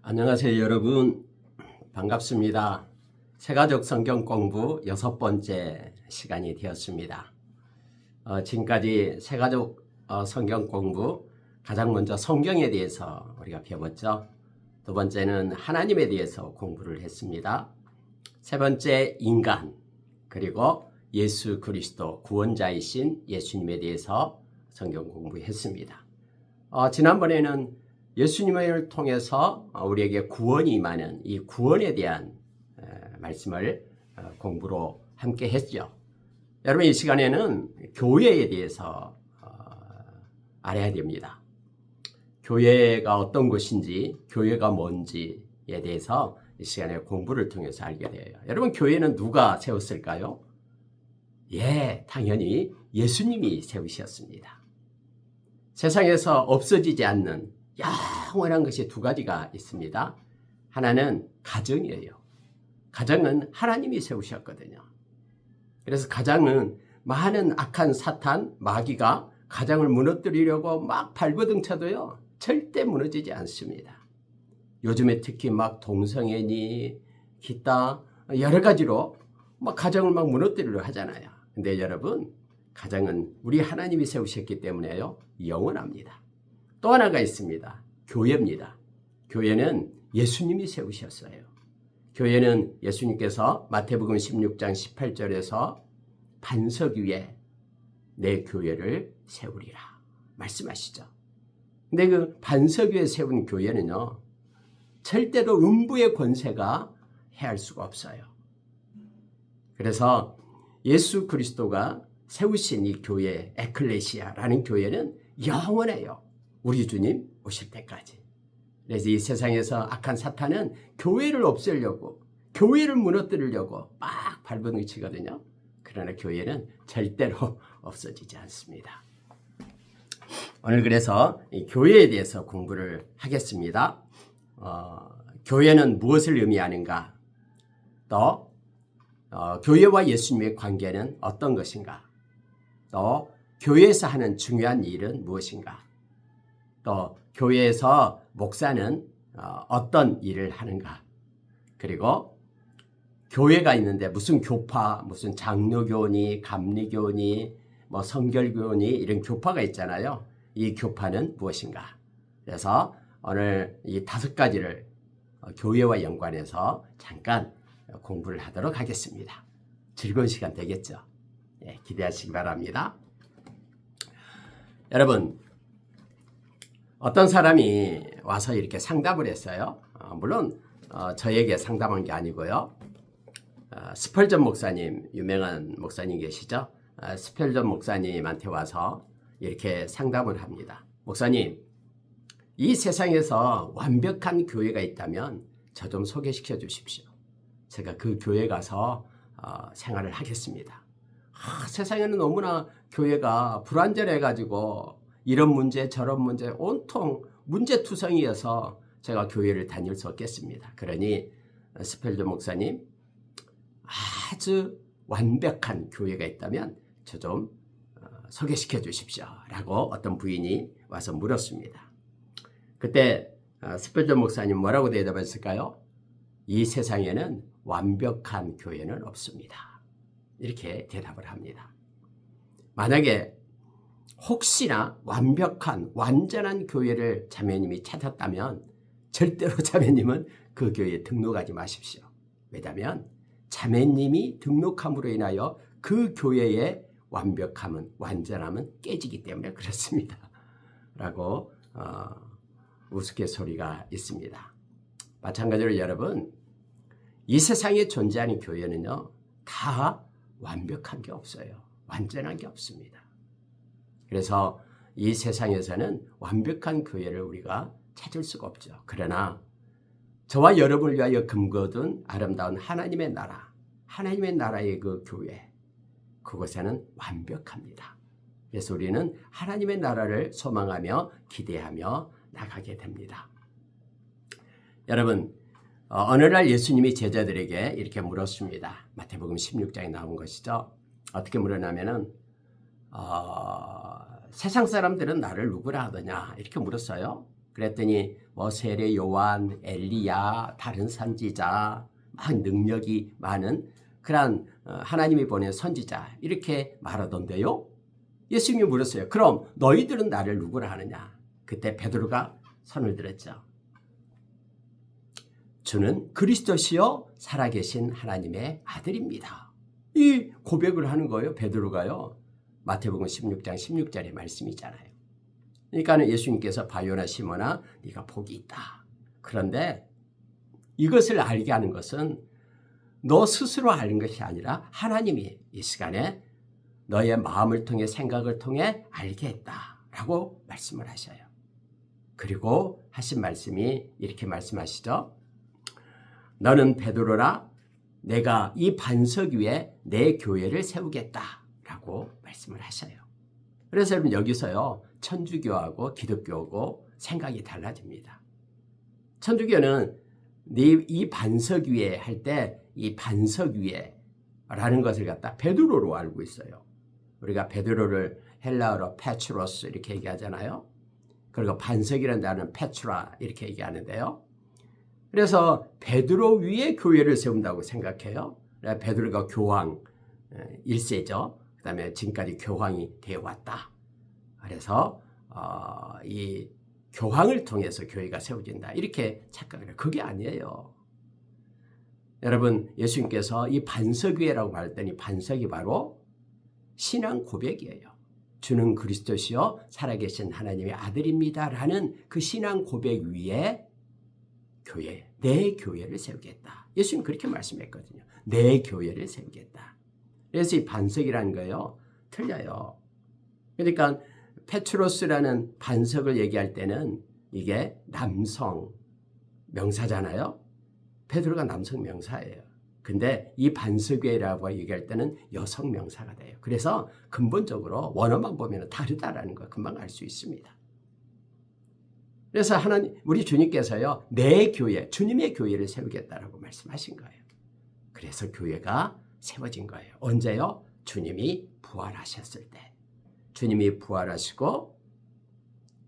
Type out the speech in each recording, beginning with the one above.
안녕하세요 여러분, 반갑습니다. 새가족 성경 공부 6번째 시간이 되었습니다. 지금까지 새가족 성경 공부 가장 먼저 성경에 대해서 우리가 배웠죠. 두 번째는 하나님에 대해서 공부를 했습니다. 세 번째 인간, 그리고 예수 그리스도 구원자이신 예수님에 대해서 성경 공부했습니다. 지난번에는 예수님을 통해서 우리에게 구원이 임하는 이 구원에 대한 말씀을 공부로 함께 했죠. 여러분, 이 시간에는 교회에 대해서 알아야 됩니다. 교회가 어떤 것인지, 교회가 뭔지에 대해서 이 시간에 공부를 통해서 알게 돼요. 여러분, 교회는 누가 세웠을까요? 당연히 예수님이 세우셨습니다. 세상에서 없어지지 않는 영원한 것이 두 가지가 있습니다. 하나는 가정이에요. 가정은 하나님이 세우셨거든요. 그래서 가정은 많은 악한 사탄, 마귀가 가정을 무너뜨리려고 막 발버둥 쳐도요, 절대 무너지지 않습니다. 요즘에 특히 막 동성애니 기타 여러 가지로 막 가정을 막 무너뜨리려 하잖아요. 근데 여러분, 가정은 우리 하나님이 세우셨기 때문에요, 영원합니다. 또 하나가 있습니다. 교회입니다. 교회는 예수님이 세우셨어요. 교회는 예수님께서 마태복음 16장 18절에서 반석 위에 내 교회를 세우리라 말씀하시죠. 근데 그 반석 위에 세운 교회는요, 절대로 음부의 권세가 해할 수가 없어요. 그래서 예수 그리스도가 세우신 이 교회, 에클레시아라는 교회는 영원해요. 우리 주님 오실 때까지. 그래서 이 세상에서 악한 사탄은 교회를 없애려고, 교회를 무너뜨리려고 막 발버둥 치거든요. 그러나 교회는 절대로 없어지지 않습니다. 오늘 그래서 이 교회에 대해서 공부를 하겠습니다. 교회는 무엇을 의미하는가? 또 교회와 예수님의 관계는 어떤 것인가? 또 교회에서 하는 중요한 일은 무엇인가? 또 교회에서 목사는 어떤 일을 하는가? 그리고 교회가 있는데 무슨 교파, 무슨 장로교니, 감리교니, 뭐 성결교니 이런 교파가 있잖아요. 이 교파는 무엇인가? 그래서 오늘 이 5가지를 교회와 연관해서 잠깐 공부를 하도록 하겠습니다. 즐거운 시간 되겠죠? 기대하시기 바랍니다. 여러분, 어떤 사람이 와서 이렇게 상담을 했어요. 물론 저에게 상담한 게 아니고요. 스펄전 목사님, 유명한 목사님 계시죠? 스펄전 목사님한테 와서 이렇게 상담을 합니다. 목사님, 이 세상에서 완벽한 교회가 있다면 저 좀 소개시켜 주십시오. 제가 그 교회 가서 생활을 하겠습니다. 세상에는 너무나 교회가 불완전해가지고 이런 문제 저런 문제 온통 문제투성이어서 제가 교회를 다닐 수 없겠습니다. 그러니 스펠전 목사님, 아주 완벽한 교회가 있다면 저 좀 소개시켜 주십시오 라고 어떤 부인이 와서 물었습니다. 그때 스펠전 목사님 뭐라고 대답했을까요? 이 세상에는 완벽한 교회는 없습니다. 이렇게 대답을 합니다. 만약에 혹시나 완벽한 완전한 교회를 자매님이 찾았다면 절대로 자매님은 그 교회에 등록하지 마십시오. 왜냐하면 자매님이 등록함으로 인하여 그 교회의 완벽함은, 완전함은 깨지기 때문에 그렇습니다. 라고 우스갯소리가 있습니다. 마찬가지로 여러분, 이 세상에 존재하는 교회는요, 다 완벽한 게 없어요. 완전한 게 없습니다. 그래서 이 세상에서는 완벽한 교회를 우리가 찾을 수가 없죠. 그러나 저와 여러분을 위하여 금거둔 아름다운 하나님의 나라, 하나님의 나라의 그 교회, 그곳에는 완벽합니다. 그래서 우리는 하나님의 나라를 소망하며 기대하며 나가게 됩니다. 여러분, 어느 날 예수님이 제자들에게 이렇게 물었습니다. 마태복음 16장에 나온 것이죠. 어떻게 물었냐면은 세상 사람들은 나를 누구라 하더냐 이렇게 물었어요. 그랬더니 뭐 세례 요한, 엘리야, 다른 선지자, 막 능력이 많은 그런 하나님이 보낸 선지자 이렇게 말하던데요. 예수님이 물었어요. 그럼 너희들은 나를 누구라 하느냐? 그때 베드로가 손을 들었죠. 주는 그리스도시요 살아계신 하나님의 아들입니다. 이 고백을 하는 거예요. 베드로가요. 마태복음 16장 16절의 말씀이잖아요. 그러니까 예수님께서 바요나 시몬아 네가 복이 있다. 그런데 이것을 알게 하는 것은 너 스스로 아는 것이 아니라 하나님이 이 시간에 너의 마음을 통해 생각을 통해 알게 했다라고 말씀을 하셔요. 그리고 하신 말씀이 이렇게 말씀하시죠. 너는 베드로라 내가 이 반석 위에 내 교회를 세우겠다라고 말씀을 하셔요. 그래서 여러분 여기서요. 천주교하고 기독교하고 생각이 달라집니다. 천주교는 이 반석 위에 할 때 이 반석 위에 라는 것을 갖다 베드로로 알고 있어요. 우리가 베드로를 헬라어로 페트로스 이렇게 얘기하잖아요. 그리고 반석이라는 단어는 페트라 이렇게 얘기하는데요. 그래서 베드로 위에 교회를 세운다고 생각해요. 베드로가 교황 1세죠. 그 다음에 지금까지 교황이 되어왔다. 그래서 이 교황을 통해서 교회가 세워진다. 이렇게 착각을 해요. 그게 아니에요. 여러분 예수님께서 이 반석 위에라고 말했더니 반석이 바로 신앙 고백이에요. 주는 그리스도시요 살아계신 하나님의 아들입니다. 라는 그 신앙 고백 위에 교회, 내 교회를 세우겠다. 예수님 그렇게 말씀했거든요. 내 교회를 세우겠다. 그래서 이 반석이라는 거예요. 틀려요. 그러니까 페트로스라는 반석을 얘기할 때는 이게 남성 명사잖아요. 베드로가 남성 명사예요. 근데 이 반석이라고 얘기할 때는 여성 명사가 돼요. 그래서 근본적으로 원어만 보면 다르다라는 거 금방 알 수 있습니다. 그래서 하나님, 우리 주님께서요, 내 교회, 주님의 교회를 세우겠다라고 말씀하신 거예요. 그래서 교회가 세워진 거예요. 언제요? 주님이 부활하셨을 때. 주님이 부활하시고,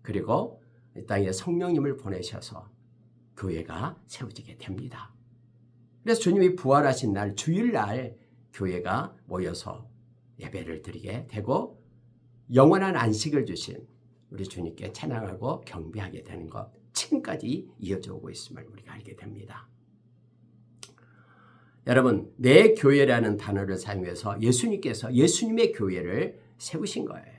그리고 이 땅에 성령님을 보내셔서 교회가 세워지게 됩니다. 그래서 주님이 부활하신 날, 주일날 교회가 모여서 예배를 드리게 되고, 영원한 안식을 주신 우리 주님께 찬양하고 경배하게 되는 것 지금까지 이어져 오고 있음을 우리가 알게 됩니다. 여러분 내 교회라는 단어를 사용해서 예수님께서 예수님의 교회를 세우신 거예요.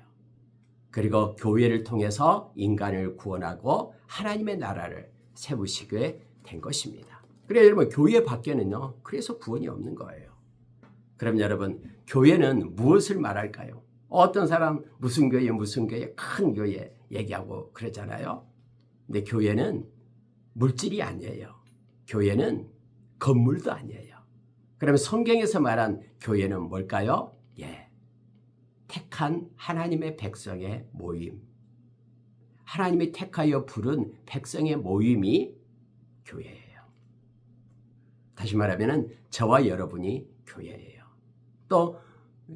그리고 교회를 통해서 인간을 구원하고 하나님의 나라를 세우시게 된 것입니다. 그래서 여러분 교회 밖에는요. 그래서 구원이 없는 거예요. 그럼 여러분 교회는 무엇을 말할까요? 어떤 사람 무슨 교회 큰 교회 얘기하고 그러잖아요. 근데 교회는 물질이 아니에요. 교회는 건물도 아니에요. 그러면 성경에서 말한 교회는 뭘까요? 택한 하나님의 백성의 모임. 하나님이 택하여 부른 백성의 모임이 교회예요. 다시 말하면 저와 여러분이 교회예요. 또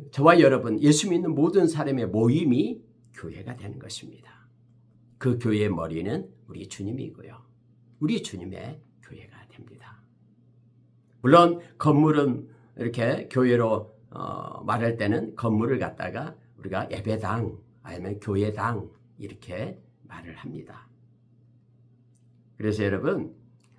저와 여러분, 예수 믿는 모든 사람의 모임이 교회가 되는 것입니다. 그 교회의 머리는 우리 주님이고요. 우리 주님의 교회가 됩니다. 물론 건물은 이렇게 교회로 말할 때는 건물을 갖다가 우리가 예배당 아니면 교회당 이렇게 말을 합니다. 그래서 여러분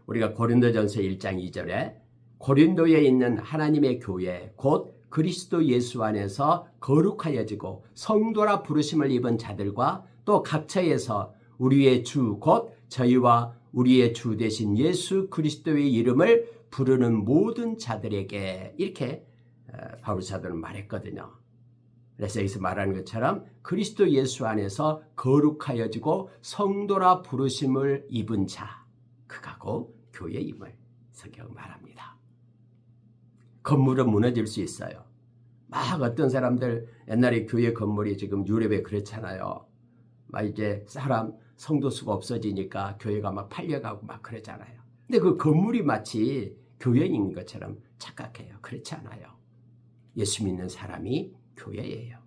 우리가 고린도전서 1장 2절에 고린도에 있는 하나님의 교회 곧 그리스도 예수 안에서 거룩하여지고 성도라 부르심을 입은 자들과 또 각처에서 우리의 주 곧 저희와 우리의 주 되신 예수 그리스도의 이름을 부르는 모든 자들에게 이렇게 바울 사도는 말했거든요. 그래서 여기서 말하는 것처럼 그리스도 예수 안에서 거룩하여지고 성도라 부르심을 입은 자 그가고 교회임을 성경은 말합니다. 건물은 무너질 수 있어요. 막 어떤 사람들 옛날에 교회 건물이 지금 유럽에 그렇잖아요. 막 이제 성도 수가 없어지니까 교회가 막 팔려가고 막 그러잖아요. 근데 그 건물이 마치 교회인 것처럼 착각해요. 그렇지 않아요. 예수 믿는 사람이 교회예요.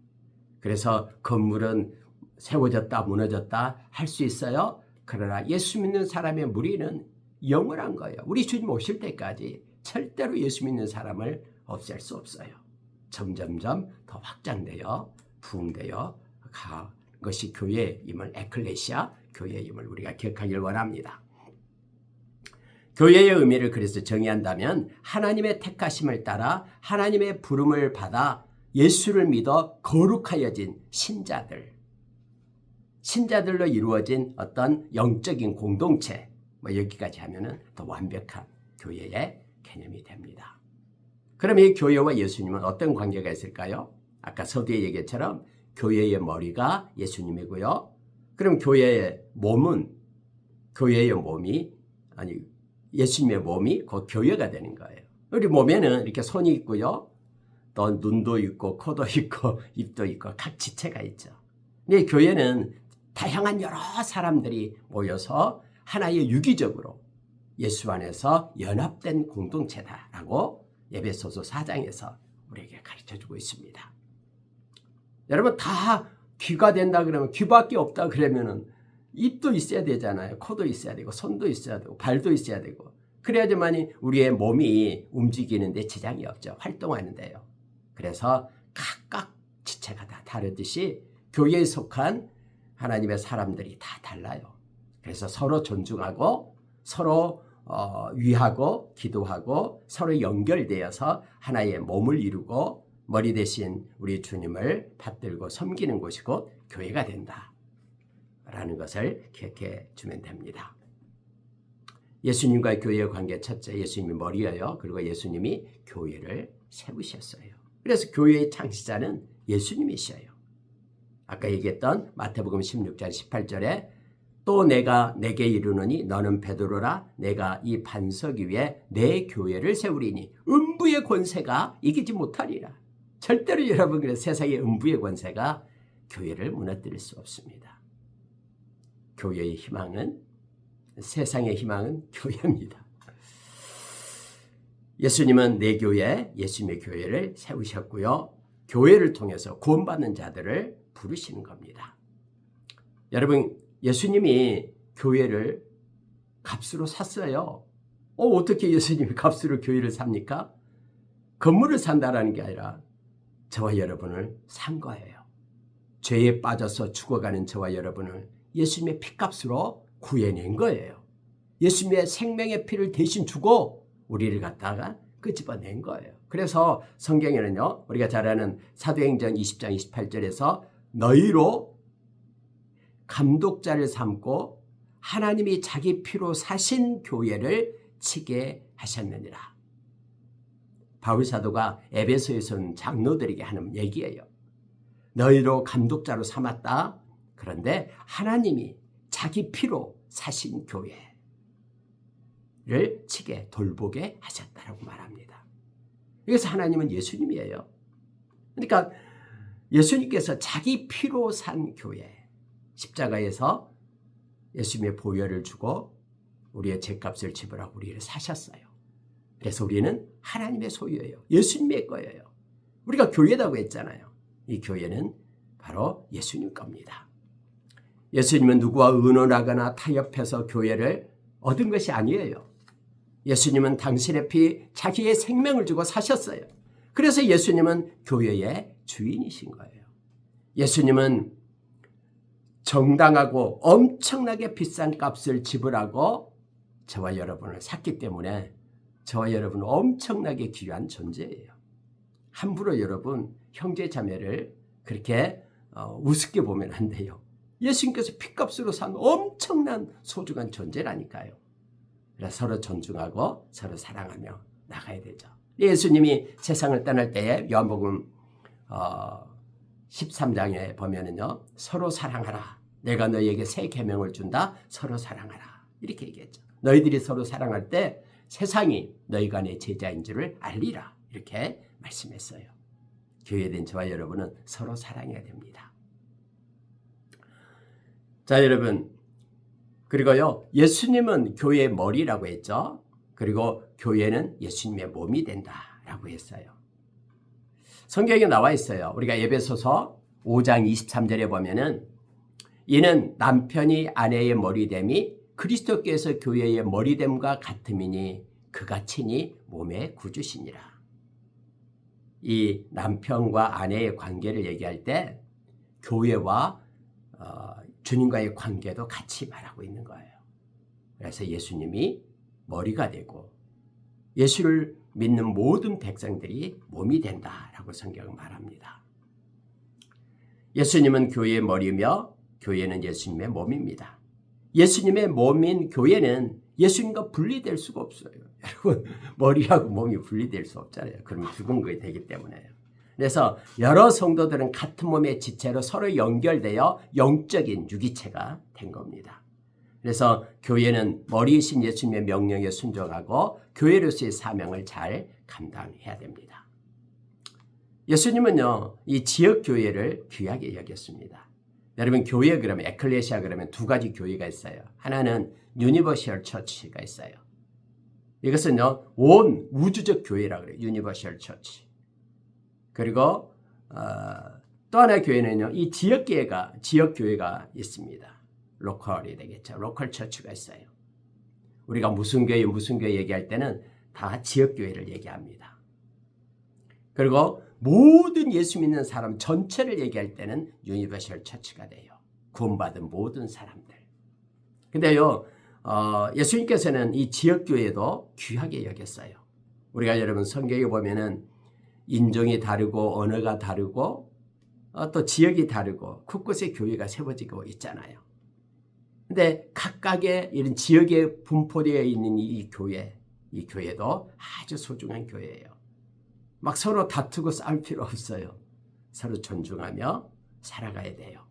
그래서 건물은 세워졌다 무너졌다 할 수 있어요. 그러나 예수 믿는 사람의 무리는 영원한 거예요. 우리 주님 오실 때까지 절대로 예수 믿는 사람을 없앨 수 없어요. 점점점 더 확장되어 부흥되어 가 것이 교회임을, 에클레시아 교회임을 우리가 기억하길 원합니다. 교회의 의미를 그래서 정의한다면 하나님의 택하심을 따라 하나님의 부름을 받아 예수를 믿어 거룩하여진 신자들로 이루어진 어떤 영적인 공동체, 여기까지 하면은 더 완벽한 교회의 개념이 됩니다. 그럼 이 교회와 예수님은 어떤 관계가 있을까요? 아까 서두에 얘기처럼 교회의 머리가 예수님이고요. 그럼 교회의 몸이 예수님의 몸이 곧 교회가 되는 거예요. 우리 몸에는 이렇게 손이 있고요. 또 눈도 있고 코도 있고 입도 있고 각 지체가 있죠. 근데 교회는 다양한 여러 사람들이 모여서 하나의 유기적으로 예수 안에서 연합된 공동체다라고 에베소서 4장에서 우리에게 가르쳐주고 있습니다. 여러분, 다 귀가 된다 그러면, 귀밖에 없다 그러면은 입도 있어야 되잖아요. 코도 있어야 되고 손도 있어야 되고 발도 있어야 되고, 그래야지만 우리의 몸이 움직이는데 지장이 없죠. 활동하는데요. 그래서 각각 지체가 다 다르듯이 교회에 속한 하나님의 사람들이 다 달라요. 그래서 서로 존중하고 서로 위하고 기도하고 서로 연결되어서 하나의 몸을 이루고 머리 대신 우리 주님을 받들고 섬기는 곳이 곧 교회가 된다라는 것을 기억해 주면 됩니다. 예수님과 교회의 관계, 첫째, 예수님이 머리예요. 그리고 예수님이 교회를 세우셨어요. 그래서 교회의 창시자는 예수님이셔요. 아까 얘기했던 마태복음 16장 18절에 또 내가 내게 이르노니 너는 베드로라, 내가 이 반석 위에 내 교회를 세우리니 음부의 권세가 이기지 못하리라. 절대로 여러분, 그래서 세상의 음부의 권세가 교회를 무너뜨릴 수 없습니다. 교회의 희망은, 세상의 희망은 교회입니다. 예수님은 내 교회, 예수님의 교회를 세우셨고요. 교회를 통해서 구원받는 자들을 부르시는 겁니다. 여러분, 예수님이 교회를 값으로 샀어요. 어떻게 예수님이 값으로 교회를 삽니까? 건물을 산다라는 게 아니라 저와 여러분을 산 거예요. 죄에 빠져서 죽어가는 저와 여러분을 예수님의 피값으로 구해낸 거예요. 예수님의 생명의 피를 대신 주고 우리를 갖다가 끄집어낸 거예요. 그래서 성경에는요, 우리가 잘 아는 사도행전 20장 28절에서 너희로 감독자를 삼고 하나님이 자기 피로 사신 교회를 치게 하셨느니라. 바울 사도가 에베소에서 온 장로들에게 하는 얘기예요. 너희로 감독자로 삼았다. 그런데 하나님이 자기 피로 사신 교회를 치게 돌보게 하셨다라고 말합니다. 그래서 하나님은 예수님이에요. 그러니까 예수님께서 자기 피로 산 교회, 십자가에서 예수님의 보혈을 주고 우리의 죄값을 지불하고 우리를 사셨어요. 그래서 우리는 하나님의 소유예요. 예수님의 거예요. 우리가 교회라고 했잖아요. 이 교회는 바로 예수님 겁니다. 예수님은 누구와 의논하거나 타협해서 교회를 얻은 것이 아니에요. 예수님은 당신의 피, 자기의 생명을 주고 사셨어요. 그래서 예수님은 교회의 주인이신 거예요. 예수님은 정당하고 엄청나게 비싼 값을 지불하고 저와 여러분을 샀기 때문에 저와 여러분은 엄청나게 귀한 존재예요. 함부로 여러분 형제 자매를 그렇게 우습게 보면 안 돼요. 예수님께서 피값으로 산 엄청난 소중한 존재라니까요. 그래서 서로 존중하고 서로 사랑하며 나가야 되죠. 예수님이 세상을 떠날 때에 요한복음 13장에 보면은요, 서로 사랑하라. 내가 너희에게 새 계명을 준다. 서로 사랑하라. 이렇게 얘기했죠. 너희들이 서로 사랑할 때 세상이 너희가 내 제자인 줄을 알리라. 이렇게 말씀했어요. 교회된 저와 여러분은 서로 사랑해야 됩니다. 자, 여러분, 그리고요, 예수님은 교회의 머리라고 했죠. 그리고 교회는 예수님의 몸이 된다라고 했어요. 성경에 나와 있어요. 우리가 에베소서 5장 23절에 보면은 이는 남편이 아내의 머리됨이 그리스도께서 교회의 머리됨과 같음이니 그가 친히 몸의 구주시니라. 이 남편과 아내의 관계를 얘기할 때 교회와 주님과의 관계도 같이 말하고 있는 거예요. 그래서 예수님이 머리가 되고 예수를 믿는 모든 백성들이 몸이 된다라고 성경은 말합니다. 예수님은 교회의 머리며 교회는 예수님의 몸입니다. 예수님의 몸인 교회는 예수님과 분리될 수가 없어요. 여러분, 머리하고 몸이 분리될 수 없잖아요. 그러면 죽은 것이 되기 때문에요. 그래서 여러 성도들은 같은 몸의 지체로 서로 연결되어 영적인 유기체가 된 겁니다. 그래서 교회는 머리이신 예수님의 명령에 순종하고 교회로서의 사명을 잘 감당해야 됩니다. 예수님은요, 이 지역 교회를 귀하게 여겼습니다. 여러분, 교회 그러면 에클레시아 그러면 두 가지 교회가 있어요. 하나는 유니버셜 처치가 있어요. 이것은요, 온 우주적 교회라고 그래요. 유니버셜 처치. 그리고 또 하나의 교회는요, 이 지역 교회가 있습니다. 로컬이 되겠죠. 로컬 처치가 있어요. 우리가 무슨 교회 얘기할 때는 다 지역 교회를 얘기합니다. 그리고 모든 예수 믿는 사람 전체를 얘기할 때는 유니버셜 처치가 돼요. 구원받은 모든 사람들. 근데요, 예수님께서는 이 지역 교회도 귀하게 여겼어요. 우리가 여러분 성경에 보면은 인종이 다르고 언어가 다르고 또 지역이 다르고 곳곳에 교회가 세워지고 있잖아요. 근데 각각의 이런 지역에 분포되어 있는 이 교회도 아주 소중한 교회예요. 막 서로 다투고 싸울 필요 없어요. 서로 존중하며 살아가야 돼요.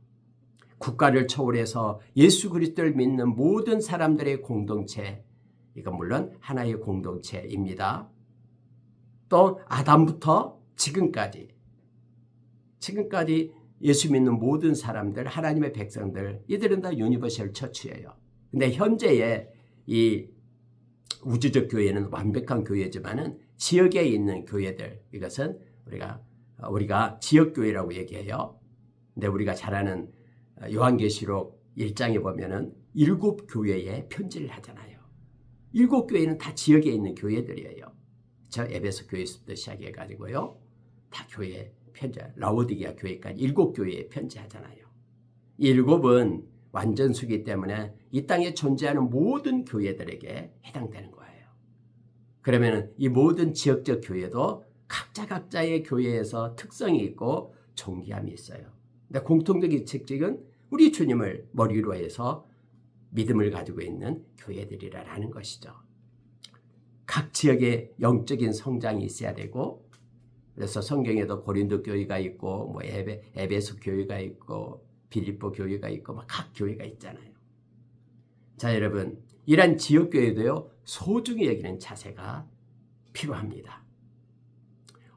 국가를 초월해서 예수 그리스도를 믿는 모든 사람들의 공동체, 이건 물론 하나의 공동체입니다. 또 아담부터 지금까지 예수 믿는 모든 사람들, 하나님의 백성들, 이들은 다 유니버셜 처치예요. 근데 현재의 이 우주적 교회는 완벽한 교회지만은 지역에 있는 교회들, 이것은 우리가 지역 교회라고 얘기해요. 근데 우리가 잘 아는 요한계시록 1장에 보면은 7교회에 편지를 하잖아요. 7교회는 다 지역에 있는 교회들이에요. 저 에베소 교회에서부터 시작해 가지고요. 다 교회 편지, 라오디게아 교회까지 7교회에 편지하잖아요. 이 7은 완전수기 때문에 이 땅에 존재하는 모든 교회들에게 해당되는 거예요. 그러면 이 모든 지역적 교회도 각자의 교회에서 특성이 있고 존귀함이 있어요. 근데 공통적인 특징은 우리 주님을 머리로 해서 믿음을 가지고 있는 교회들이라는 것이죠. 각 지역에 영적인 성장이 있어야 되고, 그래서 성경에도 고린도 교회가 있고, 뭐 에베소 교회가 있고, 빌립보 교회가 있고, 막 각 교회가 있잖아요. 자, 여러분, 이런 지역 교회도요, 소중히 여기는 자세가 필요합니다.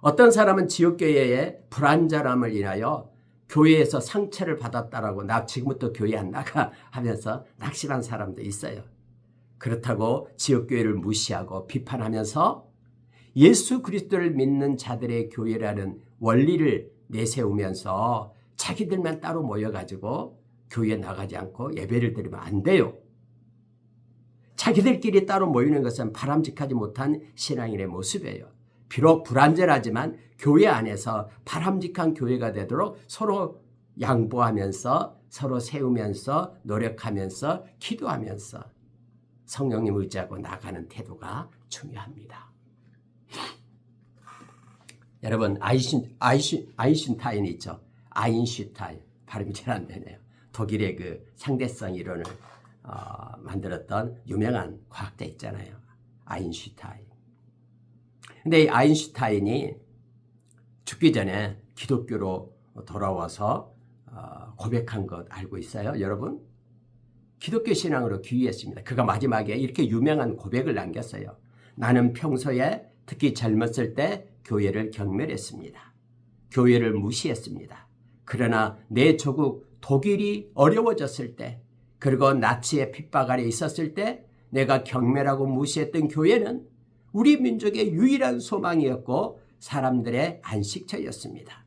어떤 사람은 지역 교회의 불완전함을 인하여 교회에서 상처를 받았다라고 나 지금부터 교회 안 나가 하면서 낙심한 사람도 있어요. 그렇다고 지역교회를 무시하고 비판하면서 예수 그리스도를 믿는 자들의 교회라는 원리를 내세우면서 자기들만 따로 모여가지고 교회에 나가지 않고 예배를 드리면 안 돼요. 자기들끼리 따로 모이는 것은 바람직하지 못한 신앙인의 모습이에요. 비록 불완전하지만 교회 안에서 바람직한 교회가 되도록 서로 양보하면서 서로 세우면서 노력하면서 기도하면서 성령님 의지하고 나가는 태도가 중요합니다. 여러분 아인슈타인 있죠. 아인슈타인 발음이 잘 안 되네요. 독일의 그 상대성 이론을 만들었던 유명한 과학자 있잖아요. 아인슈타인. 근데 이 아인슈타인이 죽기 전에 기독교로 돌아와서 고백한 것 알고 있어요, 여러분? 기독교 신앙으로 귀의했습니다. 그가 마지막에 이렇게 유명한 고백을 남겼어요. 나는 평소에 특히 젊었을 때 교회를 경멸했습니다. 교회를 무시했습니다. 그러나 내 조국 독일이 어려워졌을 때, 그리고 나치의 핍박 아래 있었을 때 내가 경멸하고 무시했던 교회는 우리 민족의 유일한 소망이었고 사람들의 안식처였습니다.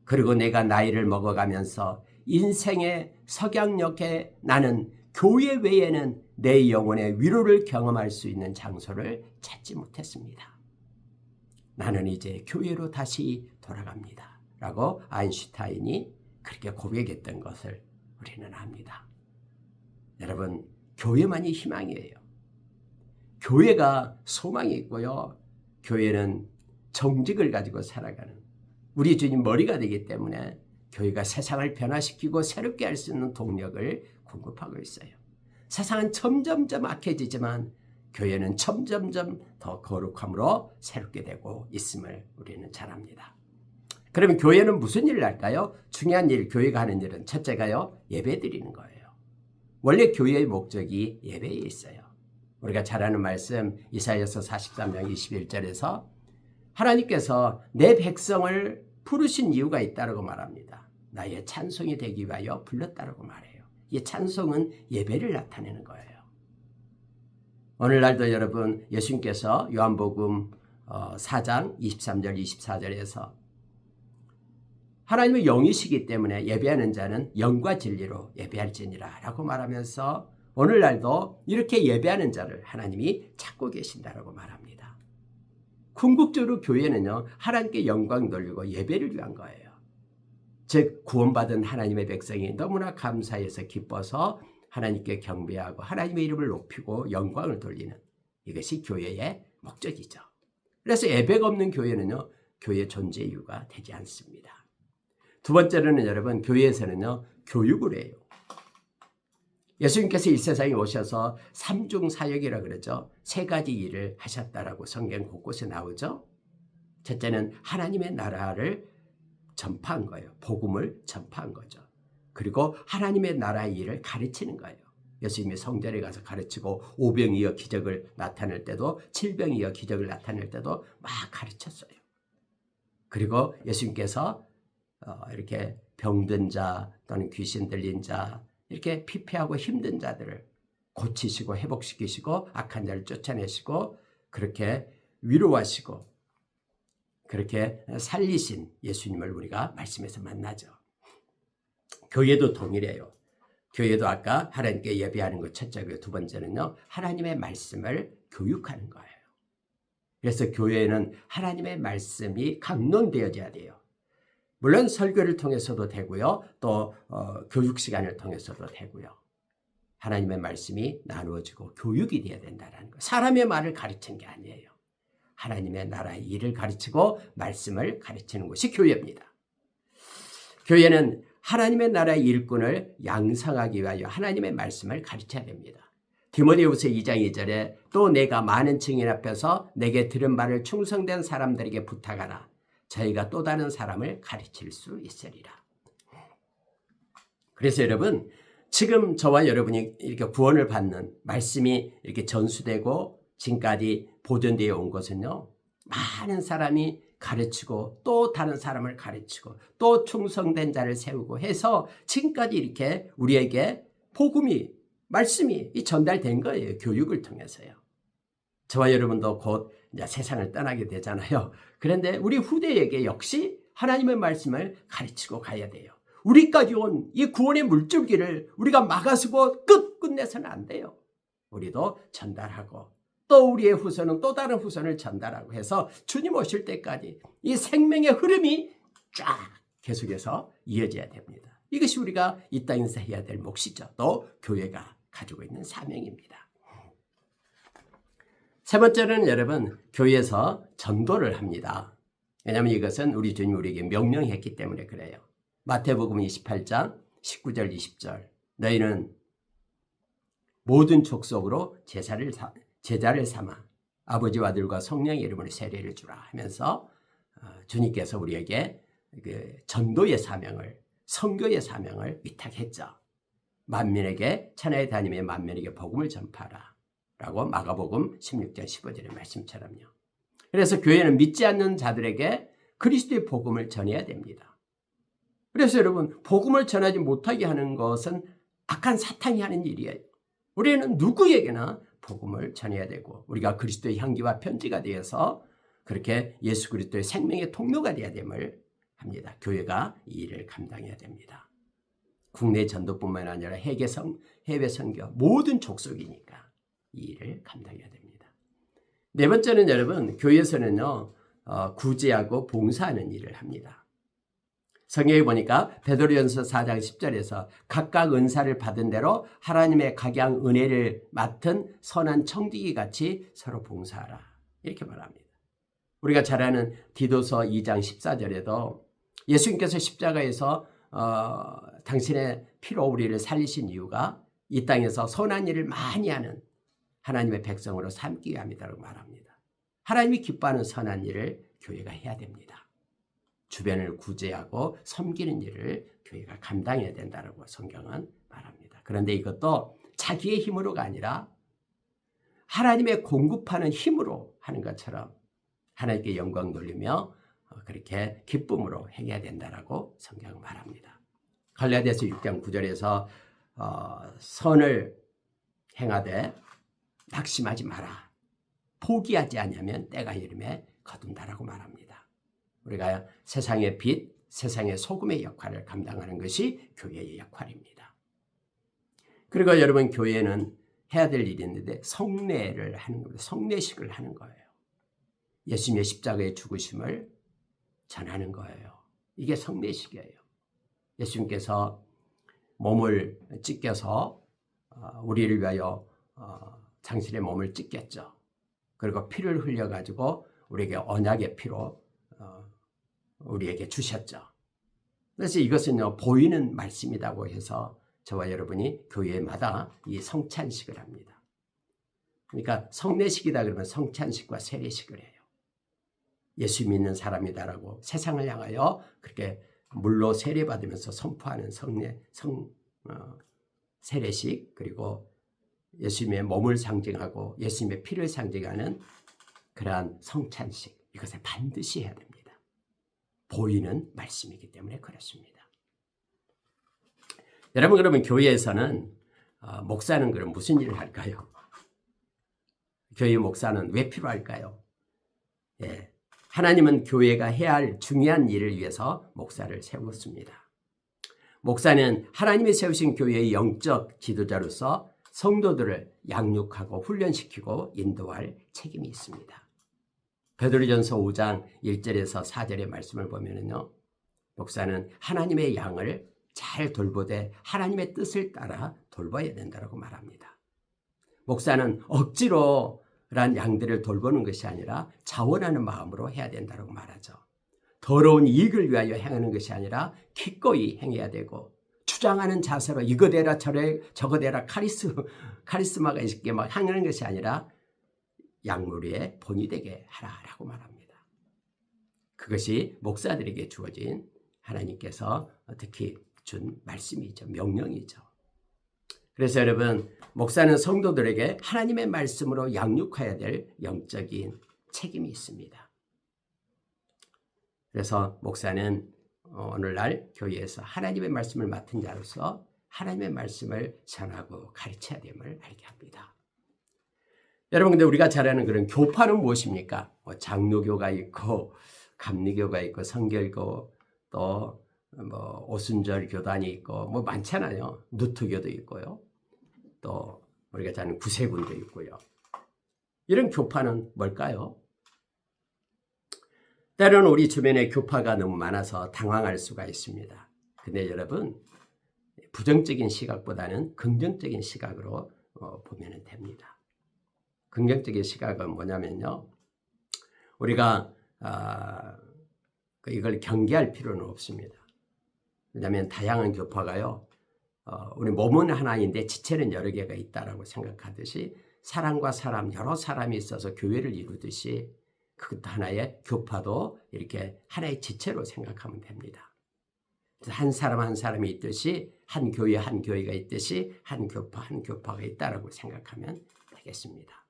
그리고 내가 나이를 먹어가면서 인생의 석양역에 나는 교회 외에는 내 영혼의 위로를 경험할 수 있는 장소를 찾지 못했습니다. 나는 이제 교회로 다시 돌아갑니다. 라고 아인슈타인이 그렇게 고백했던 것을 우리는 압니다. 여러분, 교회만이 희망이에요. 교회가 소망이 있고요. 교회는 정직을 가지고 살아가는 우리 주님 머리가 되기 때문에 교회가 세상을 변화시키고 새롭게 할 수 있는 동력을 공급하고 있어요. 세상은 점점점 악해지지만 교회는 점점점 더 거룩함으로 새롭게 되고 있음을 우리는 잘 압니다. 그러면 교회는 무슨 일을 할까요? 중요한 일, 교회가 하는 일은 첫째가요, 예배 드리는 거예요. 원래 교회의 목적이 예배에 있어요. 우리가 잘 아는 말씀 이사야서 43장 21절에서 하나님께서 내 백성을 부르신 이유가 있다고 말합니다. 나의 찬송이 되기 위하여 불렀다고 말해요. 이 찬송은 예배를 나타내는 거예요. 오늘날도 여러분, 예수님께서 요한복음 4장 23절 24절에서 하나님의 영이시기 때문에 예배하는 자는 영과 진리로 예배할지니라 라고 말하면서 오늘날도 이렇게 예배하는 자를 하나님이 찾고 계신다라고 말합니다. 궁극적으로 교회는요, 하나님께 영광 돌리고 예배를 위한 거예요. 즉 구원받은 하나님의 백성이 너무나 감사해서 기뻐서 하나님께 경배하고 하나님의 이름을 높이고 영광을 돌리는 이것이 교회의 목적이죠. 그래서 예배가 없는 교회는요, 교회 존재 이유가 되지 않습니다. 두 번째로는 여러분, 교회에서는요, 교육을 해요. 예수님께서 이 세상에 오셔서 삼중사역이라고 그러죠. 세 가지 일을 하셨다라고 성경 곳곳에 나오죠. 첫째는 하나님의 나라를 전파한 거예요. 복음을 전파한 거죠. 그리고 하나님의 나라의 일을 가르치는 거예요. 예수님이 성전에 가서 가르치고 오병이어 기적을 나타낼 때도 칠병이어 기적을 나타낼 때도 막 가르쳤어요. 그리고 예수님께서 이렇게 병든 자 또는 귀신 들린 자 이렇게 피폐하고 힘든 자들을 고치시고 회복시키시고 악한 자를 쫓아내시고 그렇게 위로하시고 그렇게 살리신 예수님을 우리가 말씀에서 만나죠. 교회도 동일해요. 교회도 아까 하나님께 예배하는 것 첫째고요. 두 번째는요, 하나님의 말씀을 교육하는 거예요. 그래서 교회에는 하나님의 말씀이 강론되어져야 돼요. 물론 설교를 통해서도 되고요. 또 교육 시간을 통해서도 되고요. 하나님의 말씀이 나누어지고 교육이 되어야 된다는 거. 사람의 말을 가르치는 게 아니에요. 하나님의 나라의 일을 가르치고 말씀을 가르치는 것이 교회입니다. 교회는 하나님의 나라의 일꾼을 양성하기 위하여 하나님의 말씀을 가르쳐야 됩니다. 디모데후서 2장 2절에 또 내가 많은 증인 앞에서 내게 들은 말을 충성된 사람들에게 부탁하라. 저희가 또 다른 사람을 가르칠 수 있으리라. 그래서 여러분, 지금 저와 여러분이 이렇게 구원을 받는 말씀이 이렇게 전수되고 지금까지 보존되어 온 것은요, 많은 사람이 가르치고 또 다른 사람을 가르치고 또 충성된 자를 세우고 해서 지금까지 이렇게 우리에게 복음이 말씀이 전달된 거예요. 교육을 통해서요. 저와 여러분도 곧 이제 세상을 떠나게 되잖아요. 그런데 우리 후대에게 역시 하나님의 말씀을 가르치고 가야 돼요. 우리까지 온 이 구원의 물줄기를 우리가 막아서고 끝내서는 안 돼요. 우리도 전달하고 또 우리의 후손은 또 다른 후손을 전달하고 해서 주님 오실 때까지 이 생명의 흐름이 쫙 계속해서 이어져야 됩니다. 이것이 우리가 이 땅에서 해야 될 몫이죠. 또 교회가 가지고 있는 사명입니다. 세 번째는 여러분, 교회에서 전도를 합니다. 왜냐하면 이것은 우리 주님 우리에게 명령했기 때문에 그래요. 마태복음 28장 19절 20절 너희는 모든 족속으로 제자를 삼아 아버지와 아들과 성령의 이름으로 세례를 주라 하면서 주님께서 우리에게 전도의 사명을 선교의 사명을 위탁했죠. 만민에게 천하에 다니며 만민에게 복음을 전파하라 라고 마가복음 16장 15절의 말씀처럼요. 그래서 교회는 믿지 않는 자들에게 그리스도의 복음을 전해야 됩니다. 그래서 여러분, 복음을 전하지 못하게 하는 것은 악한 사탄이 하는 일이에요. 우리는 누구에게나 복음을 전해야 되고 우리가 그리스도의 향기와 편지가 되어서 그렇게 예수 그리스도의 생명의 통로가 되어야 됨을 합니다. 교회가 이 일을 감당해야 됩니다. 국내 전도뿐만 아니라 해외 선교 모든 족속이니까 이 일을 감당해야 됩니다. 네 번째는 여러분 교회에서는요 구제하고 봉사하는 일을 합니다. 성경에 보니까 베드로전서 4장 10절에서 각각 은사를 받은 대로 하나님의 각양 은혜를 맡은 선한 청지기 같이 서로 봉사하라 이렇게 말합니다. 우리가 잘 아는 디도서 2장 14절에도 예수님께서 십자가에서 당신의 피로 우리를 살리신 이유가 이 땅에서 선한 일을 많이 하는 하나님의 백성으로 삼기 위함이라고 말합니다. 하나님이 기뻐하는 선한 일을 교회가 해야 됩니다. 주변을 구제하고 섬기는 일을 교회가 감당해야 된다고 성경은 말합니다. 그런데 이것도 자기의 힘으로가 아니라 하나님의 공급하는 힘으로 하는 것처럼 하나님께 영광 돌리며 그렇게 기쁨으로 행해야 된다라고 성경은 말합니다. 갈라디아서 6장 9절에서 선을 행하되 낙심하지 마라. 포기하지 않으면 때가 이름에 거둔다라고 말합니다. 우리가 세상의 빛, 세상의 소금의 역할을 감당하는 것이 교회의 역할입니다. 그리고 여러분 교회는 해야 될 일이 있는데 성례를 하는 겁니다. 성례식을 하는 거예요. 예수님의 십자가의 죽으심을 전하는 거예요. 이게 성례식이에요. 예수님께서 몸을 찢겨서 우리를 위하여 당신의 몸을 찢겼죠. 그리고 피를 흘려가지고 우리에게 언약의 피로 우리에게 주셨죠. 그래서 이것은요 보이는 말씀이라고 해서 저와 여러분이 교회마다 이 성찬식을 합니다. 그러니까 성례식이다 그러면 성찬식과 세례식을 해요. 예수 믿는 사람이다라고 세상을 향하여 그렇게 물로 세례받으면서 선포하는 세례식, 그리고 예수님의 몸을 상징하고 예수님의 피를 상징하는 그러한 성찬식, 이것을 반드시 해야 됩니다. 보이는 말씀이기 때문에 그렇습니다. 여러분 그러면 교회에서는 목사는 그럼 무슨 일을 할까요? 교회 목사는 왜 필요할까요? 예, 하나님은 교회가 해야 할 중요한 일을 위해서 목사를 세웠습니다. 목사는 하나님이 세우신 교회의 영적 지도자로서 성도들을 양육하고 훈련시키고 인도할 책임이 있습니다. 베드로전서 5장 1절에서 4절의 말씀을 보면요, 목사는 하나님의 양을 잘 돌보되 하나님의 뜻을 따라 돌봐야 된다고 말합니다. 목사는 억지로 란 양들을 돌보는 것이 아니라 자원하는 마음으로 해야 된다고 말하죠. 더러운 이익을 위하여 행하는 것이 아니라 기꺼이 행해야 되고, 주장하는 자세로 이거 되라 저거 되라 카리스마가 있게 막 행하는 것이 아니라 양무리의 본이 되게 하라라고 말합니다. 그것이 목사들에게 주어진 하나님께서 특히 준 말씀이죠. 명령이죠. 그래서 여러분, 목사는 성도들에게 하나님의 말씀으로 양육해야 될 영적인 책임이 있습니다. 그래서 목사는 오늘날 교회에서 하나님의 말씀을 맡은 자로서 하나님의 말씀을 전하고 가르쳐야 됨을 알게 합니다. 여러분, 근데 우리가 잘 아는 그런 교파는 무엇입니까? 장로교가 있고 감리교가 있고 성결교, 또 오순절 교단이 있고 많잖아요. 누트교도 있고요. 또 우리가 잘 아는 구세군도 있고요. 이런 교파는 뭘까요? 때로는 우리 주변에 교파가 너무 많아서 당황할 수가 있습니다. 근데 여러분, 부정적인 시각보다는 긍정적인 시각으로 보면 됩니다. 긍정적인 시각은 뭐냐면요, 우리가 이걸 경계할 필요는 없습니다. 왜냐하면 다양한 교파가요, 우리 몸은 하나인데 지체는 여러 개가 있다라고 생각하듯이 사람과 사람, 여러 사람이 있어서 교회를 이루듯이 그것도 하나의 교파도 이렇게 하나의 지체로 생각하면 됩니다. 한 사람 한 사람이 있듯이 한 교회 한 교회가 있듯이 한 교파 한 교파가 있다라고 생각하면 되겠습니다.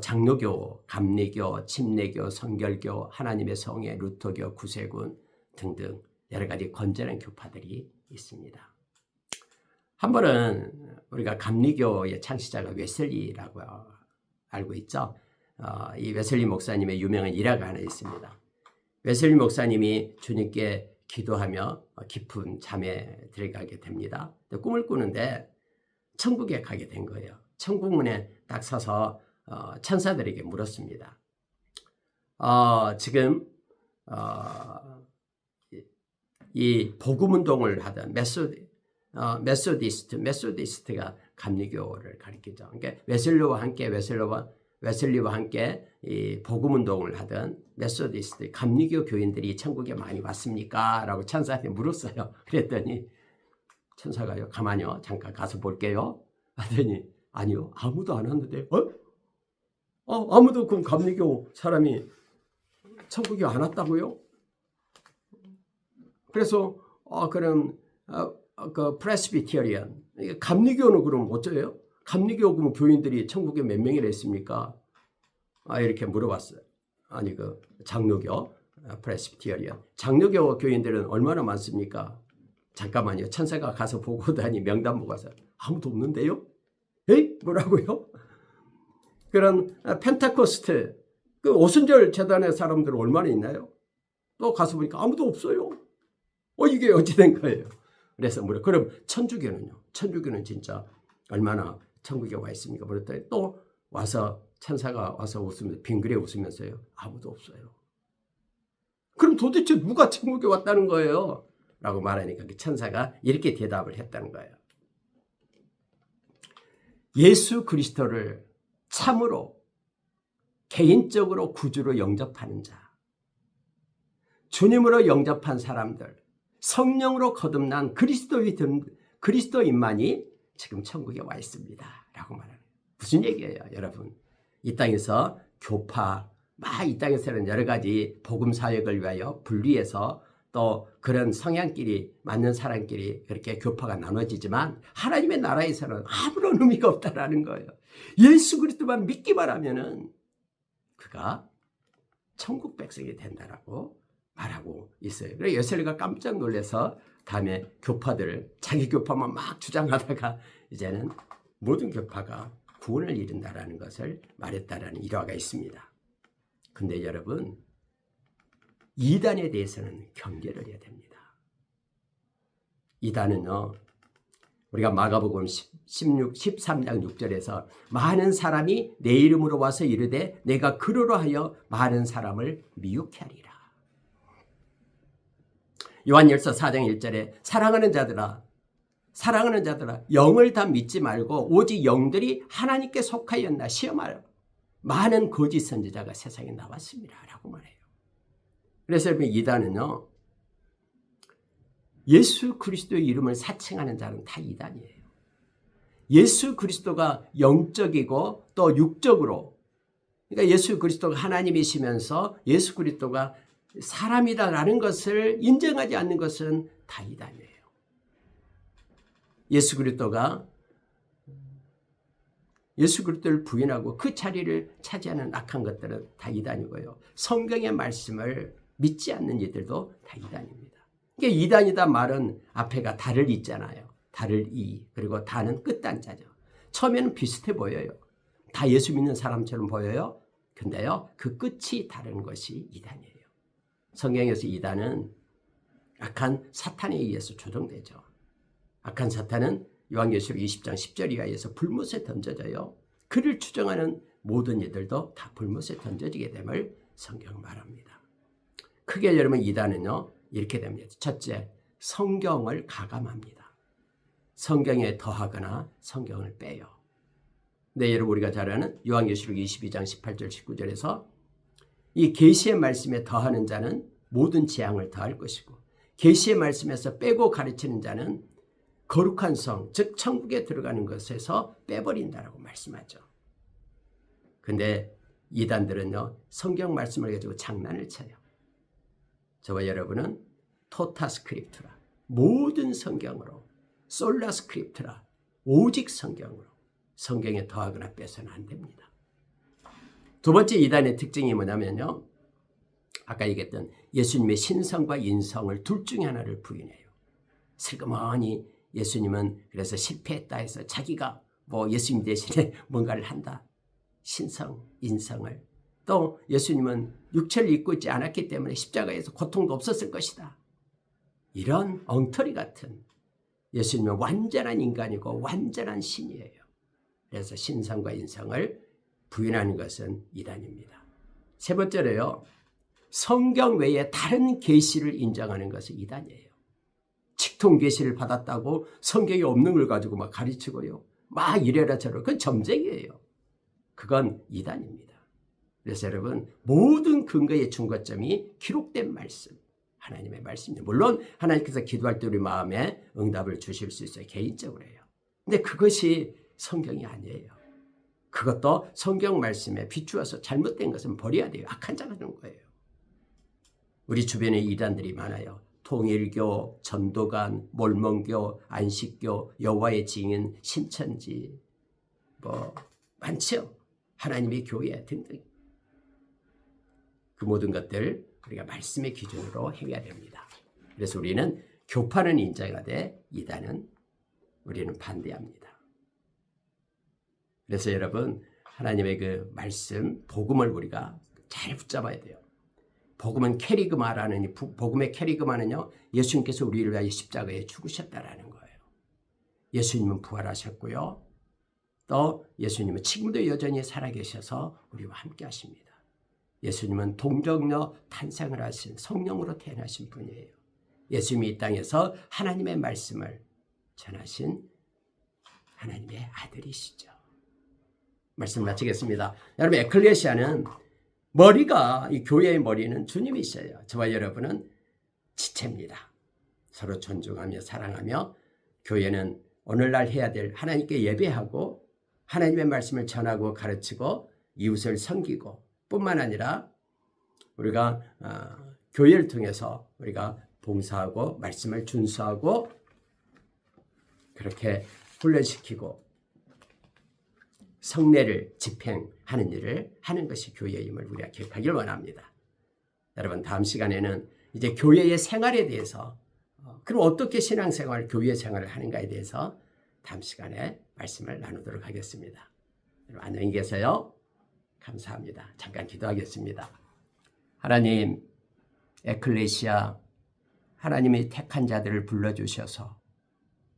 장로교, 감리교, 침례교, 성결교, 하나님의 성회, 루터교, 구세군 등등 여러 가지 건전한 교파들이 있습니다. 한 번은 우리가 감리교의 창시자가 웨슬리라고 알고 있죠. 이 웨슬리 목사님의 유명한 일화가 하나 있습니다. 웨슬리 목사님이 주님께 기도하며 깊은 잠에 들어가게 됩니다. 꿈을 꾸는데 천국에 가게 된 거예요. 천국 문에 딱 서서 천사들에게 물었습니다. 지금 이 복음운동을 하던 메소디스트가 감리교를 가리키죠. 그러니까 웨슬리와 함께 이 복음운동을 하던 메소디스트 감리교 교인들이 천국에 많이 왔습니까? 라고 천사한테 물었어요. 그랬더니 천사가요, 가만요, 잠깐 가서 볼게요. 하더니 아니요, 아무도 안 왔는데. 아무도 그럼 감리교 사람이 천국에 안 왔다고요? 그래서 그럼 그 프레스비테리안 감리교는 그럼 어쩌요? 감리교 그럼 교인들이 천국에 몇 명이나 있습니까? 이렇게 물어봤어요. 아니 그 장로교 프레스비테리안 장로교 교인들은 얼마나 많습니까? 잠깐만요. 천사가 가서 보고 오다니 명단 보고 와서 아무도 없는데요? 에이? 뭐라고요? 그런 펜타코스트 그 오순절 재단의 사람들은 얼마나 있나요? 또 가서 보니까 아무도 없어요. 이게 어찌 된 거예요? 그래서 그럼 천주교는요? 천주교는 진짜 얼마나 천국에 와 있습니까? 그랬더니 또 와서 천사가 와서 웃으면서 빙그레 웃으면서요. 아무도 없어요. 그럼 도대체 누가 천국에 왔다는 거예요? 라고 말하니까 그 천사가 이렇게 대답을 했다는 거예요. 예수 그리스도를 참으로 개인적으로 구주로 영접하는 자, 주님으로 영접한 사람들, 성령으로 거듭난 그리스도인만이 지금 천국에 와 있습니다. 라고 말하는 거예요. 무슨 얘기예요, 여러분? 이 땅에서 교파, 이 땅에서는 여러 가지 복음 사역을 위하여 분리해서 또 그런 성향끼리 맞는 사람끼리 그렇게 교파가 나눠지지만 하나님의 나라에서는 아무런 의미가 없다라는 거예요. 예수 그리스도만 믿기만 하면은 그가 천국 백성이 된다라고 말하고 있어요. 그래서 웨슬리가 깜짝 놀라서 다음에 교파들을 자기 교파만 막 주장하다가 이제는 모든 교파가 구원을 이룬다라는 것을 말했다라는 일화가 있습니다. 근데 여러분, 이단에 대해서는 경계를 해야 됩니다. 이단은요, 우리가 마가복음 13장 6절에서 많은 사람이 내 이름으로 와서 이르되 내가 그러로 하여 많은 사람을 미혹케 하리라. 요한일서 4장 1절에 사랑하는 자들아 영을 다 믿지 말고 오직 영들이 하나님께 속하였나 시험하라. 많은 거짓 선지자가 세상에 나왔습니다. 라고 말해요. 그래서 여러분 이단은요, 예수 그리스도의 이름을 사칭하는 자는 다 이단이에요. 예수 그리스도가 영적이고 또 육적으로, 그러니까 예수 그리스도가 하나님이시면서 예수 그리스도가 사람이다라는 것을 인정하지 않는 것은 다 이단이에요. 예수 그리스도를 부인하고 그 자리를 차지하는 악한 것들은 다 이단이고요. 성경의 말씀을 믿지 않는 이들도 다 이단입니다. 그러니까 이단이다 말은 앞에가 달을 있잖아요. 달을 이, 그리고 다는 끝단자죠. 처음에는 비슷해 보여요. 다 예수 믿는 사람처럼 보여요. 근데요, 그 끝이 다른 것이 이단이에요. 성경에서 이단은 악한 사탄에 의해서 조종되죠. 악한 사탄은 요한계시록 20장 10절 이하에서 불못에 던져져요. 그를 추종하는 모든 이들도 다 불못에 던져지게 됨을 성경은 말합니다. 크게 여러분 이단은요 이렇게 됩니다. 첫째, 성경을 가감합니다. 성경에 더하거나 성경을 빼요. 네, 여러분 우리가 잘 아는 요한계시록 22장 18절 19절에서 이 계시의 말씀에 더하는 자는 모든 재앙을 더할 것이고 계시의 말씀에서 빼고 가르치는 자는 거룩한 성, 즉 천국에 들어가는 것에서 빼버린다라고 말씀하죠. 근데 이단들은요 성경 말씀을 가지고 장난을 쳐요. 저와 여러분은 토타 스크립트라, 모든 성경으로, 솔라 스크립트라, 오직 성경으로, 성경에 더하거나 빼서는 안 됩니다. 두 번째 이단의 특징이 뭐냐면요, 아까 얘기했던 예수님의 신성과 인성을 둘 중에 하나를 부인해요. 슬그머니 예수님은 그래서 실패했다 해서 자기가 예수님 대신에 뭔가를 한다. 신성, 인성을. 또 예수님은 육체를 입고 있지 않았기 때문에 십자가에서 고통도 없었을 것이다. 이런 엉터리 같은 예수님은 완전한 인간이고 완전한 신이에요. 그래서 신성과 인성을 부인하는 것은 이단입니다. 세 번째로요. 성경 외에 다른 계시를 인정하는 것은 이단이에요. 직통 계시를 받았다고 성경에 없는 걸 가지고 막 가르치고요. 막 이래라 저래라. 그건 점쟁이에요. 그건 이단입니다. 그래서 여러분 모든 근거의 중거점이 기록된 말씀, 하나님의 말씀입니다. 물론 하나님께서 기도할 때 우리 마음에 응답을 주실 수 있어요. 개인적으로요. 근데 그것이 성경이 아니에요. 그것도 성경 말씀에 비추어서 잘못된 것은 버려야 돼요. 악한 자가 되는 거예요. 우리 주변에 이단들이 많아요. 통일교, 전도관, 몰몬교, 안식교, 여호와의 증인, 신천지 뭐 많죠. 하나님의 교회 등등. 그 모든 것들 우리가 말씀의 기준으로 행해야 됩니다. 그래서 우리는 교파는 인정하되 이단은 우리는 반대합니다. 그래서 여러분 하나님의 그 말씀, 복음을 우리가 잘 붙잡아야 돼요. 복음은 캐리그마라는 복음의 캐리그마는요. 예수님께서 우리를 위하여 십자가에 죽으셨다라는 거예요. 예수님은 부활하셨고요. 또 예수님은 지금도 여전히 살아계셔서 우리와 함께 하십니다. 예수님은 동정녀 탄생을 하신 성령으로 태어나신 분이에요. 예수님이 이 땅에서 하나님의 말씀을 전하신 하나님의 아들이시죠. 말씀 마치겠습니다. 여러분 에클레시아는 머리가 이 교회의 머리는 주님이셔요. 저와 여러분은 지체입니다. 서로 존중하며 사랑하며 교회는 오늘날 해야 될 하나님께 예배하고 하나님의 말씀을 전하고 가르치고 이웃을 섬기고 뿐만 아니라 우리가 교회를 통해서 우리가 봉사하고 말씀을 준수하고 그렇게 훈련시키고 성례를 집행하는 일을 하는 것이 교회의 힘을 우리가 기억하길 원합니다. 여러분 다음 시간에는 이제 교회의 생활에 대해서 그럼 어떻게 신앙생활, 교회 생활을 하는가에 대해서 다음 시간에 말씀을 나누도록 하겠습니다. 여러분 안녕히 계세요. 감사합니다. 잠깐 기도하겠습니다. 하나님, 에클레시아 하나님의 택한 자들을 불러주셔서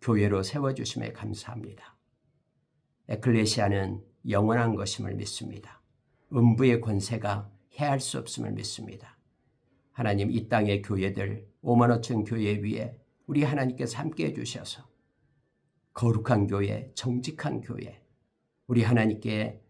교회로 세워주심에 감사합니다. 에클레시아는 영원한 것임을 믿습니다. 음부의 권세가 해할 수 없음을 믿습니다. 하나님 이 땅의 교회들 5만원천 교회 위에 우리 하나님께서 함께해 주셔서 거룩한 교회, 정직한 교회, 우리 하나님께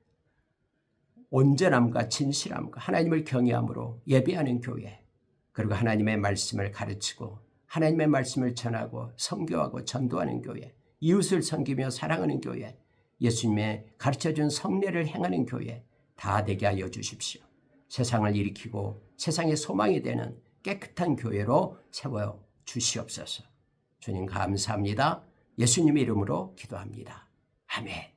온전함과 진실함과 하나님을 경외함으로 예배하는 교회, 그리고 하나님의 말씀을 가르치고 하나님의 말씀을 전하고 선교하고 전도하는 교회, 이웃을 섬기며 사랑하는 교회, 예수님의 가르쳐준 성례를 행하는 교회 다 되게 하여 주십시오. 세상을 일으키고 세상의 소망이 되는 깨끗한 교회로 세워 주시옵소서. 주님 감사합니다. 예수님의 이름으로 기도합니다. 아멘.